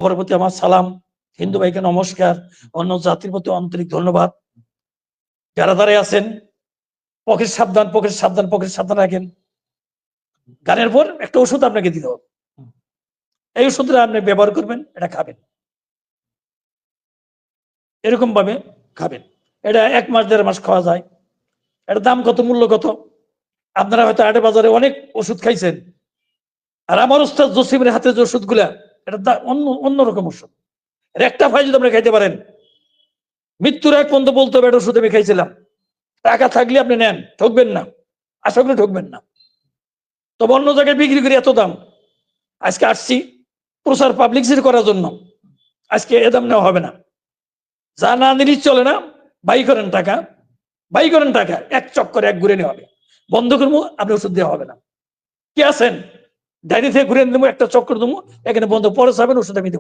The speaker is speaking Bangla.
প্রতি আমার সালাম, হিন্দু ভাইকে নমস্কার, অন্য জাতির প্রতি আন্তরিক ধন্যবাদ। যারা দাঁড়িয়ে আছেন পকেট সাবধান, পকেট সাবধান, পকেট সাবধান রাখেন। গানের পর একটা ওষুধ আপনাকে দিতে হবে, এই ওষুধটা আপনি ব্যবহার করবেন, এটা খাবেন, এরকম ভাবে খাবেন। এটা 1 মাস 1.5 মাস খাওয়া যায়। এটার দাম কত, মূল্য কত? আপনারা হয়তো হাটে বাজারে অনেক ওষুধ খাইছেন, আর আমার ওস্তাদ জসিমের হাতে যে ওষুধগুলা, এটা অন্যরকম ওষুধ। একটা ভাই যদি আপনি খাইতে পারেন, মৃত্যুর এক পর্যন্ত বলতে হবে এটা ওষুধ আমি খাইছিলাম। টাকা থাকলে আপনি নেন, ঠকবেন না, আশা করি ঠকবেন না। তবে অন্য জায়গায় বিক্রি করে এত দাম, আজকে আসছি প্রচার পাবলিসিটি করার জন্য, আজকে এ দাম নেওয়া হবে না। যা না নিলেই চলে না, বাই করেন টাকা, বাই করেন টাকা, এক চক্করে এক ঘুরে নেওয়া হবে, বন্ধ করবো, আপনি ওষুধ দেওয়া হবে না। কি আছেন ডাইরি থেকে ঘুরে নেবো, একটা চক্কর দেবো, এখানে বন্ধ, পরে যাবেন ওষুধ আমি দেবো।